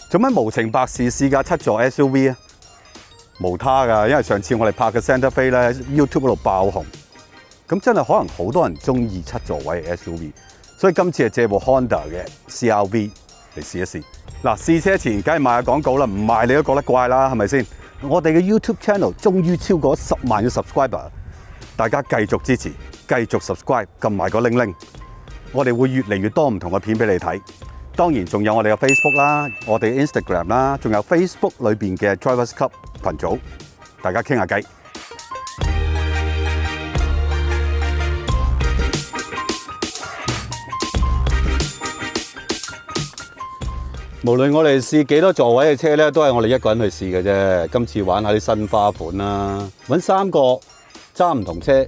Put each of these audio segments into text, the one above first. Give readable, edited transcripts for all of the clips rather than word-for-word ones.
做乜無情白事試架7座 SUV 啊？無他㗎，因為上次我哋拍嘅 Santa Fe 咧 YouTube 嗰度爆紅，咁真係可能好多人中意7座位 SUV， 所以今次係借部 Honda 嘅 CR-V 嚟試一試。嗱，試車前梗係賣下廣告啦，唔賣你都覺得怪啦，係咪先？我哋嘅 YouTube channel 終於超過10萬嘅 subscriber， 大家繼續支持，繼續 subscribe， 撳埋個鈴鈴，我哋會越嚟越多唔同嘅片俾你睇。當然仲有我哋嘅 Facebook 啦，我哋 Instagram 啦，仲有 Facebook 裏邊嘅 Drivers Club 群組，大家傾下偈。無論我哋試幾多座位嘅車咧，都係我哋一個人去試嘅啫。今次玩下啲新花款啦，揾3個揸唔同車、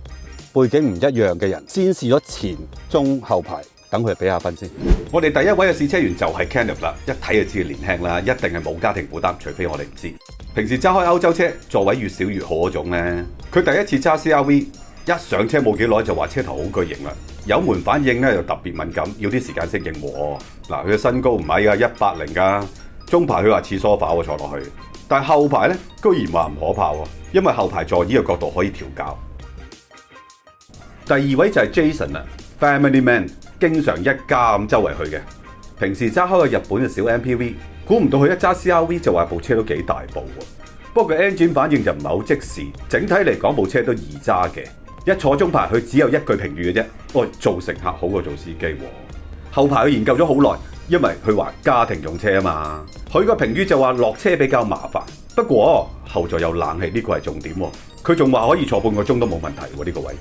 背景唔一樣嘅人，先試咗前、中、後排，等佢哋俾下分先。我哋第一位嘅試車員就係 Kenneth 啦，一睇就知佢年輕啦，一定係冇家庭負擔，除非我哋唔知。平時揸開歐洲車，座位越少越好嗰種咧。佢第一次揸 CR-V， 一上車冇幾耐就話車頭好巨型啦。油門反應咧又特別敏感，要啲時間適應喎。嗱，佢嘅身高唔矮㗎，180㗎。中排佢話似梳化喎坐落去，但係後排咧居然話唔可怕喎，因為後排座椅嘅角度可以調校。第二位就係 Jason 啦 ，Family Man， 經常一家咁周圍去嘅。平時揸開個日本嘅小 MPV， 估唔到佢一揸 CR-V 就話部車都幾大部喎。不過個 engine 反應就唔係好即時，整體嚟講部車都易揸嘅。一坐中排佢只有一句評語嘅啫，我做乘客好過做司機喎。後排佢研究咗好耐，因為佢話家庭用車啊嘛。佢個評語就話落車比較麻煩，不過後座有冷氣呢個係重點喎。佢仲話可以坐半個鐘都冇問題喎呢個位。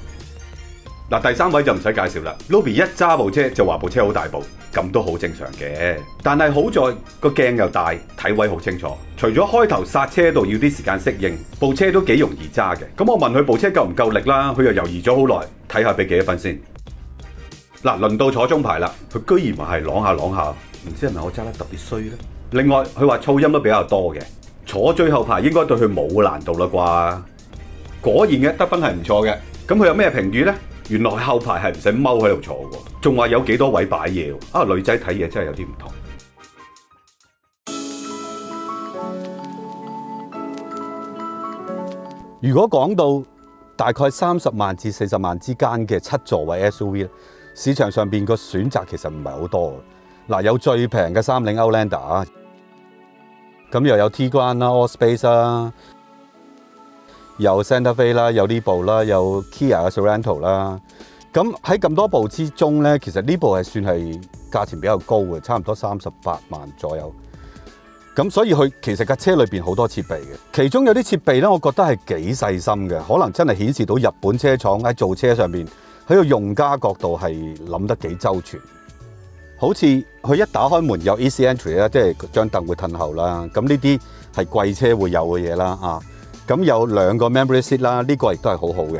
嗱，第3位就唔使介紹啦 ，Lobby 一揸部車就話部車好大部，咁都好正常嘅。但係好在個鏡又大，睇位好清楚。除咗開頭剎車度要啲時間適應，部車都幾容易揸嘅。咁我問佢部車夠唔夠力啦，佢又猶豫咗好耐，睇下俾幾多分先。嗱，輪到坐中排啦，佢居然話係啷下啷下，唔知係咪我揸得特別衰呢？另外佢話噪音都比較多嘅，坐最後排應該對佢冇難度啦啩。果然嘅得分係唔錯嘅。咁佢有咩評語呢？原來後排係唔使踎喺度坐喎，仲話有幾多位擺嘢喎。女仔睇嘢真係有啲唔同。如果講到大概30萬至40萬之間嘅7座位 SUV 咧，市場上邊個選擇其實唔係好多。嗱，有最平嘅3菱 Outlander 啊，咁又有 Tiguan 啦、Allspace 啦。有 Santa Fe 啦，有呢部啦，有 Kia 嘅 Sorento 啦。咁喺咁多部之中咧，其實呢部係算係價錢比較高嘅，差唔多38萬左右。咁所以佢其實架車裏邊好多設備嘅，其中有啲設備咧，我覺得係幾細心嘅，可能真係顯示到日本車廠喺造車上邊喺個用家角度係諗得幾周全。好似佢一打開門有 Easy Entry 啦，即係張凳會褪後啦。咁呢啲係貴車會有嘅嘢啦啊。咁有2個 memory seat 啦，呢個亦都係好好嘅。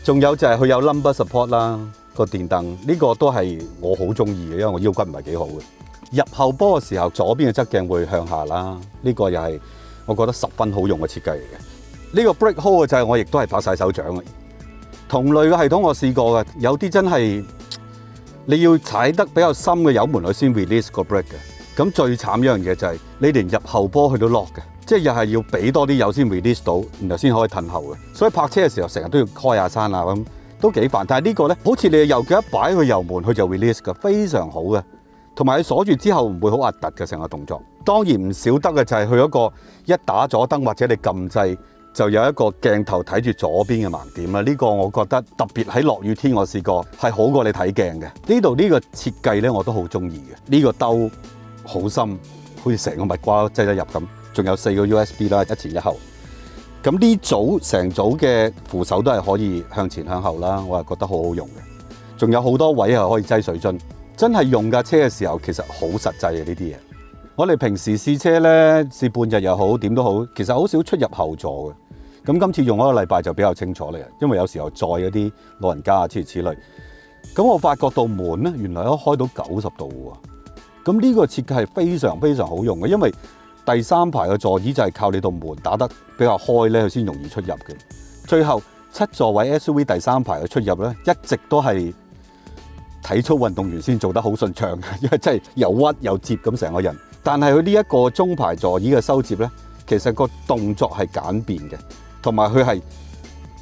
仲有就係佢有 lumbar support 啦，個電凳呢個都係我好中意嘅，因為我腰骨唔係幾好嘅。入後波嘅時候，左邊嘅側鏡會向下啦，呢個又係我覺得10分好用嘅設計嚟嘅。呢個 brake hold 就係我亦都係拍晒手掌嘅。同類嘅系統我試過嘅，有啲真係你要踩得比較深嘅油門佢先 release 個 brake 嘅。咁最慘一樣嘢就係你連入後波佢都 lock 嘅。即係又係要俾多啲油先 release 到，然後先可以褪後嘅。所以泊車嘅時候成日都要開下山啊，咁都幾煩。但係呢個咧，好似你右腳一擺佢油門，佢就 release 嘅，非常好嘅。同埋佢鎖住之後唔會好核突嘅成個動作。當然唔少得嘅就係佢嗰個一打左燈或者你撳掣，就有一個鏡頭睇住左邊嘅盲點啦。呢個我覺得特別喺落雨天我試過係好過你睇鏡嘅。呢度呢個設計咧我都好中意嘅。呢個兜好深，好似成個蜜瓜擠得入咁。仲有4個 USB 啦，一前一後。咁呢組成組嘅扶手都係可以向前向後啦，我係覺得好好用嘅。仲有好多位係可以擠水樽，真係用架車嘅時候其實好實際嘅呢啲嘢。我哋平時試車咧，試半日又好，點都好，其實好少出入後座嘅。咁今次用一個禮拜就比較清楚啦，因為有時候載嗰啲老人家啊諸如此類。咁我發覺到門咧，原來都開到90度喎。咁呢個設計係非常非常好用嘅，因為第3排嘅座椅就係靠你道門打得比較開咧，佢先容易出入嘅。最後7座位 SUV 第3排嘅出入咧，一直都係體操運動員先做得好順暢嘅，因為真係又屈又接咁成個人，但係佢呢一個中排座椅嘅收摺呢，其實個動作係簡便嘅，同埋佢係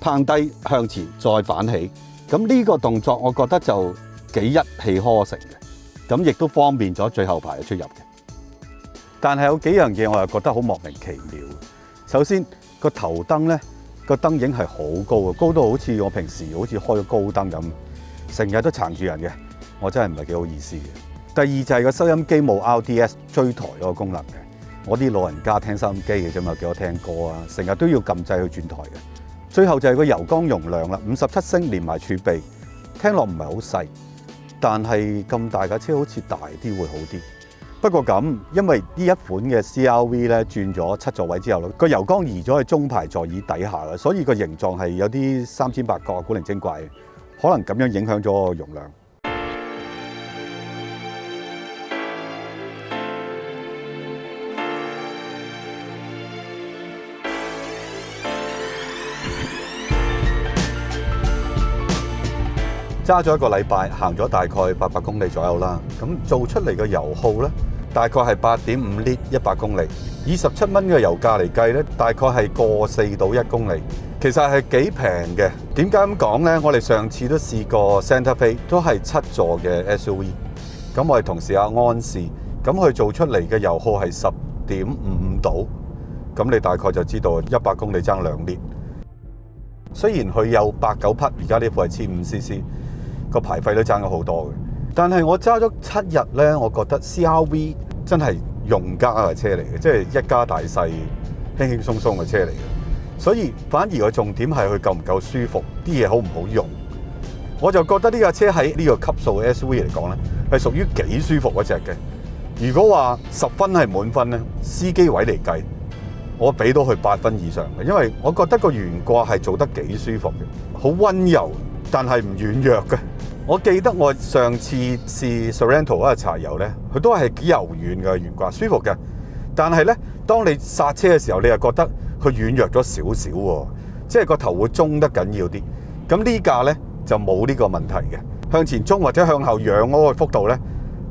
掤低向前再反起。咁呢個動作我覺得就幾一氣呵成嘅，咁亦都方便咗最後排嘅出入嘅。但係有幾樣嘢我又覺得好莫名其妙。首先個頭燈呢，個燈影係好高嘅，高到好似我平時好似開咗高燈咁，成日都撐住人嘅，我真係唔係幾好意思嘅。第二就係個收音機冇 RDS 追台嗰個功能嘅，我啲老人家聽收音機嘅啫嘛，叫我聽歌啊，成日都要撳掣去轉台嘅。最後就係個油缸容量啦，57升連埋儲備，聽落唔係好細，但係咁大架車好似大啲會好啲。不過咁，因為呢一款嘅 CR-V 咧轉咗7座位之後咧，個油缸移咗喺中排座椅底下嘅，所以個形狀係有啲三尖八角、古靈精怪，可能咁樣影響咗個容量。揸咗一個禮拜，行咗大概800公里左右啦。咁做出嚟嘅油耗呢，大概係8.5 Lit 100公里。以17蚊嘅油價嚟計呢，大概係過4到1公里。其實係幾平嘅。點解咁講呢？我哋上次都試過 Santa Fe 都係7座嘅 SUV。咁我哋同事阿安試，咁佢做出嚟嘅油耗係10.5度。咁你大概就知道100公里爭2 Lit。雖然佢有8.9匹，而家呢副係1500cc。個排費都爭咗好多嘅，但係我揸咗7日呢，我覺得 CR-V 真係用家嘅車嚟嘅，即係一家大細輕輕鬆鬆嘅車嚟嘅。所以反而個重點係佢夠唔夠舒服，啲嘢好唔好用。我就覺得呢架車喺呢個級數嘅 SUV 嚟講呢，係屬於幾舒服嗰隻嘅。如果話10分係滿分呢，司機位嚟計，我俾到佢8分以上嘅，因為我覺得個懸掛係做得幾舒服嘅，好溫柔，但係唔軟弱嘅。我記得我上次試 Sorento 嗰個柴油呢，佢都係幾柔軟嘅懸掛，舒服嘅。但係呢，當你剎車嘅時候，你又覺得佢軟弱咗少少喎，即係個頭會中得緊要啲。咁呢架呢，就冇呢個問題嘅，向前中或者向後仰嗰個幅度呢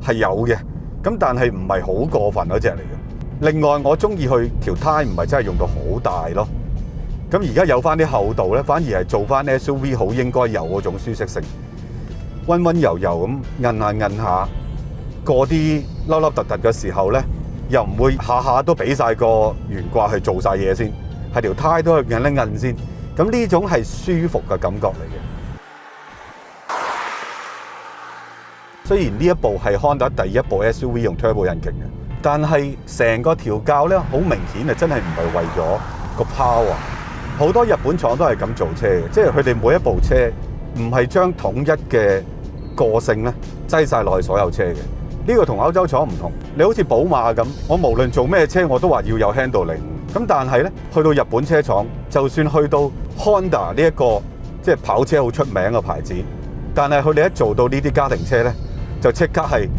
係有嘅。咁但係唔係好過分嗰隻嚟嘅。另外我中意佢條胎唔係真係用到好大咯。咁而家有翻啲厚度呢，反而係做翻 SUV 好應該有嗰種舒適性。溫溫柔柔咁摁下摁下，過啲凹凹凸凸嘅時候呢，又唔會下下都俾晒個懸掛去做晒嘢先，係條胎都去摁一摁先。咁呢種係舒服嘅感覺嚟嘅。雖然呢一部係Honda第一部 SUV 用 Turbo 引擎嘅，但係成個調教呢，好明顯係真係唔係為咗個 power。好多日本廠都係咁做車嘅，即係佢哋每一部車唔係將統一嘅個性咧擠晒落去所有車嘅。呢個同歐洲廠唔同。你好似寶馬咁，我無論做咩車我都話要有 handling。咁但係咧，去到日本車廠，就算去到 Honda 呢一個即係跑車好出名嘅牌子，但係佢哋一做到呢啲家庭車咧，就即刻係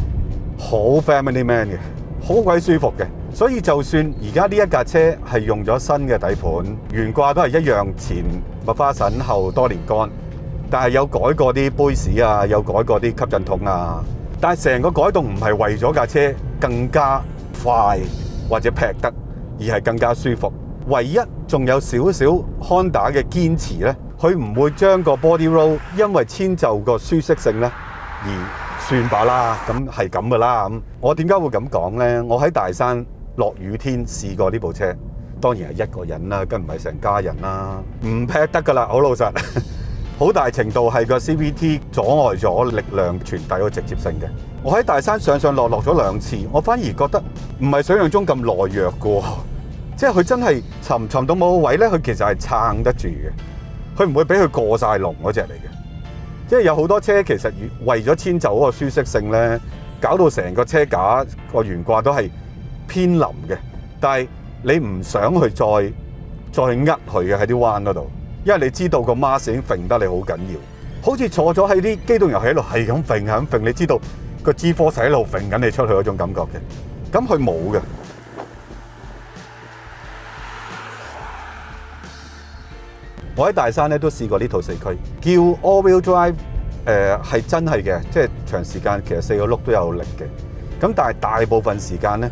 好 family man 嘅，好鬼舒服嘅。所以就算而家呢一架車係用咗新嘅底盤，懸掛都係一樣，前麥花臣後多連杆，但係有改過啲杯士啊，有改過啲吸震筒啊。但係成個改動唔係為咗架車更加快或者劈得，而係更加舒服。唯一仲有少少 Honda 嘅堅持呢，佢唔會將個 body roll 因為遷就個舒適性呢而算罷啦，咁係咁噶啦。咁我點解會咁講呢？我喺大山落雨天試過呢部車，當然係一個人啦，梗唔係成家人啦，唔劈得噶啦，好老實。好大程度係個 CVT 阻礙咗力量傳遞個直接性嘅。我喺大山上上落落咗2次，我反而覺得唔係想象中咁懦弱嘅，即係佢真係沉到某個位咧，佢其實係撐得住嘅，佢唔會俾佢過晒龍嗰隻嚟嘅。即係有好多車其實為咗遷就嗰個舒適性咧，搞到成個車架個懸掛都係偏臨嘅，但係你唔想去再呃佢嘅喺啲彎嗰度，因為你知道個 mass 已經揈得你好緊要，好似坐咗喺啲機動遊戲喺度係咁揈係咁揈，你知道個 G-force 喺度揈緊你出去嗰種感覺嘅。咁佢冇嘅。我喺大山咧都試過呢套四驅，叫 all-wheel drive，係真係嘅，即係長時間其實4個轆都有力嘅。咁但係大部分時間咧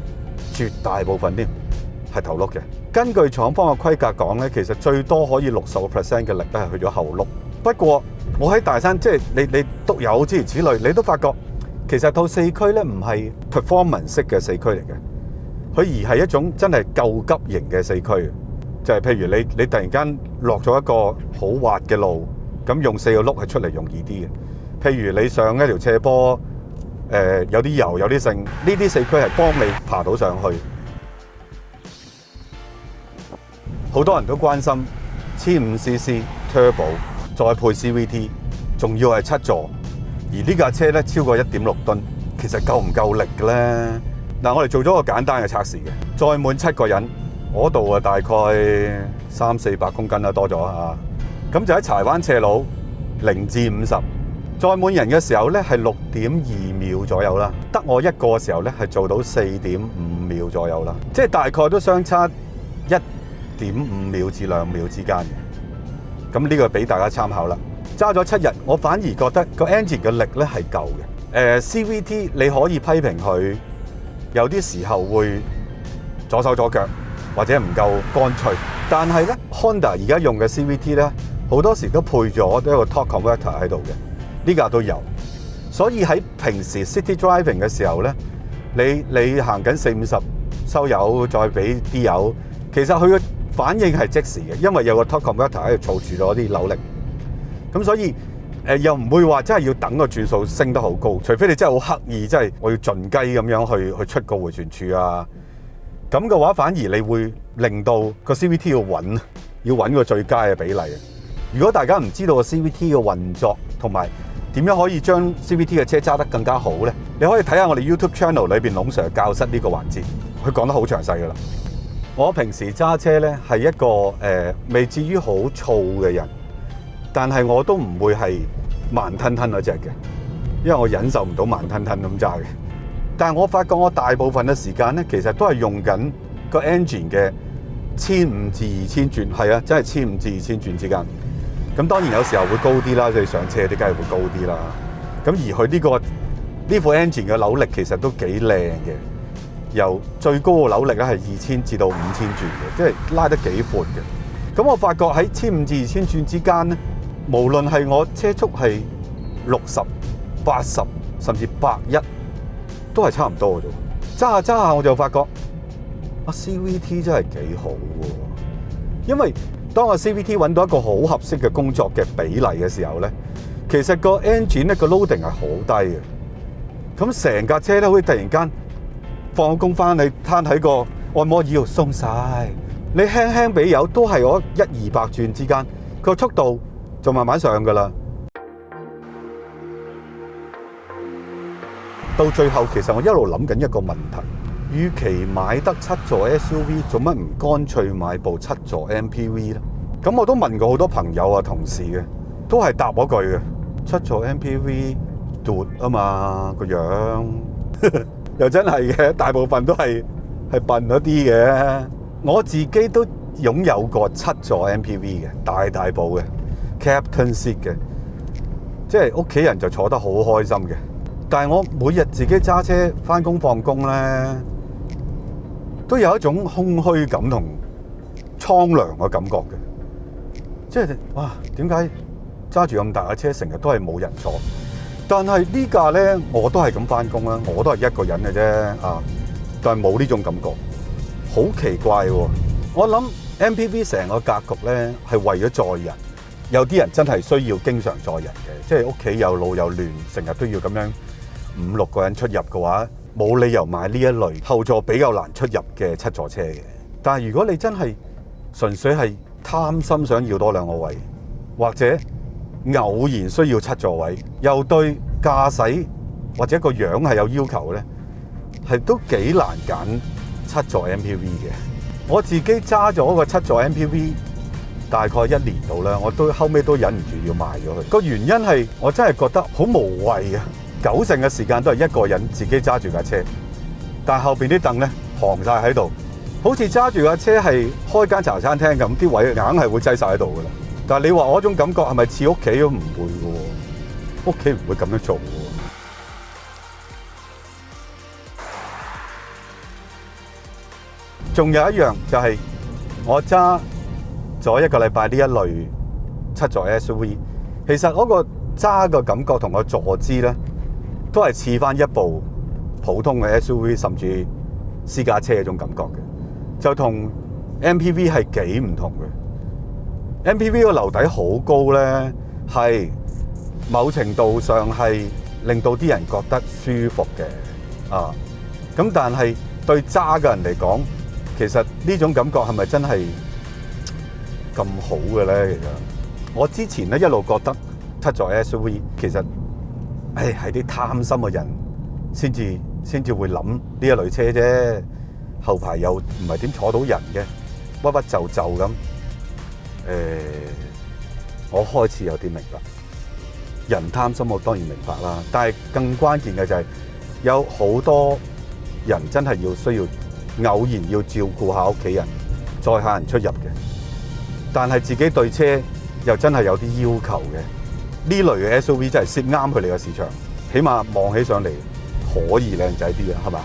絕大部分添係頭轆嘅。根據廠方嘅規格講咧，其實最多可以60% 嘅力咧係去咗後轆。不過我喺大山即係你都有諸如此類，你都發覺其實套四驅咧唔係 performance 式嘅四驅嚟嘅，佢而係一種真係救急型嘅四驅。就係譬如你突然間落咗一個好滑嘅路，咁用4個轆係出嚟容易啲嘅。譬如你上一條斜坡，有啲油有啲剩，呢啲四驅係幫你爬到上去。好多人都關心 1500cc Turbo 再配 CVT， 仲要係7座，而呢架車咧超過 1.6 噸，其實夠唔夠力嘅咧？嗱，我哋做咗個簡單嘅測試嘅，載滿7個人。嗰度啊，大概300-400公斤啦，多咗啊！咁就喺柴灣斜路0至50，載滿人嘅時候咧係6.2秒左右啦。得我一個嘅時候咧係做到4.5秒左右啦，即係大概都相差1.5秒至2秒之間嘅。咁呢個俾大家參考啦。揸咗7日，我反而覺得個 engine 嘅力咧係夠嘅。CVT 你可以批評佢有啲時候會左手左腳，或者唔夠乾脆，但係咧 Honda 而家用嘅 CVT 咧，好多時都配咗一個 torque converter 喺度嘅，呢架都有。所以喺平時 city driving 嘅時候咧，你行緊40-50收油，再俾啲油，其實佢嘅反應係即時嘅，因為有個 torque converter 喺度儲住咗啲扭力。咁所以又唔會話真係要等個轉數升得好高，除非你真係好刻意，真係我要盡雞咁樣去出個迴旋處啊。咁嘅話，反而你會令到個 CVT 要揾個最佳嘅比例。如果大家唔知道個 CVT 嘅運作同埋點樣可以將 CVT 嘅車揸得更加好咧，你可以睇下我哋 YouTube channel 裏邊龍 Sir 教室呢個環節，佢講得好詳細噶啦。我平時揸車咧係一個未至於好躁嘅人，但係我都唔會係慢吞吞嗰隻嘅，因為我忍受唔到慢吞吞咁揸嘅。但係我發覺我大部分嘅時間咧，其實都係用緊個 engine 嘅1500至2000轉，係啊，真係1500至2000轉之間。咁當然有時候會高啲啦，即係上車啲梗係會高啲啦。咁而佢呢副 engine 嘅扭力其實都幾靚嘅，由最高嘅扭力咧係2000至到5000轉嘅，即係拉得幾闊嘅。咁我發覺喺1500至2000轉之間咧，無論係我車速係60、80甚至110，都係差唔多嘅啫。揸下我就發覺CVT 真係幾好喎，因為當個 CVT 揾到一個好合適嘅工作嘅比例嘅時候咧，其實個 engine 咧個 loading 係好低嘅。咁成架車咧好似突然間放工翻去攤喺個按摩椅度鬆晒，你輕輕俾油都係我100-200轉之間，個速度就慢慢上噶啦。到最後其實我一路諗緊一個問題，與其買得7座 SUV， 做乜唔乾脆買部7座 MPV 咧？咁我都問過好多朋友啊、同事嘅，都係答我句嘅，7座 MPV 奪啊嘛個樣，又真係嘅，大部分都係笨咗啲嘅。我自己都擁有過7座 MPV 嘅，大部嘅 Captain Seat 嘅，即係屋企人就坐得好開心嘅。但係我每日自己揸車返工放工咧，都有一種空虛感同蒼涼嘅感覺嘅。即係哇，點解揸住咁大嘅車，成日都係冇人坐？但係呢架咧，我都係咁返工啦，我都係一個人嘅啫啊！但係冇呢種感覺，好奇怪喎。我諗 MPV 成個格局咧係為咗載人，有啲人真係需要經常載人嘅，即係屋企有老有嫩，成日都要咁樣5-6個人出入嘅話，冇理由買呢一類後座比較難出入嘅7座車嘅。但係如果你真係純粹係貪心想要多2個位，或者偶然需要7座位，又對駕駛或者個樣係有要求咧，係都幾難揀7座 MPV 嘅。我自己揸咗個7座 MPV 大概1年度啦，我都後尾都忍唔住要賣咗佢。個原因係我真係覺得好無謂啊！90%嘅時間都係一個人自己揸住架車，但係後邊啲凳咧行晒喺度，好似揸住架車係開間茶餐廳咁，啲位硬係會擠晒喺度噶啦。但係你話我嗰種感覺係咪似屋企都唔會嘅喎，屋企唔會咁樣做嘅喎。 .仲有一樣就係我揸咗1個禮拜呢一類7座 SUV， 其實嗰個揸嘅感覺同個坐姿咧，都係似翻一部普通嘅 SUV 甚至私家車嗰種感覺嘅，就同 MPV 係幾唔同嘅。MPV 個樓底好高咧，係某程度上係令到啲人覺得舒服嘅啊。咁但係對揸嘅人嚟講，其實呢種感覺係咪真係咁好嘅咧？其實我之前咧一路覺得7座 SUV 其實係啲貪心嘅人先至會諗呢一類車啫，後排又唔係點坐到人嘅，屈屈就就咁。我開始有啲明白，人貪心我當然明白啦，但係更關鍵嘅就係有好多人真係需要偶然要照顧下屋企人，載下人出入嘅，但係自己對車又真係有啲要求嘅。呢類嘅 SUV 真係攝啱佢哋嘅市場，起碼望起上嚟可以靚仔啲啊，係嘛？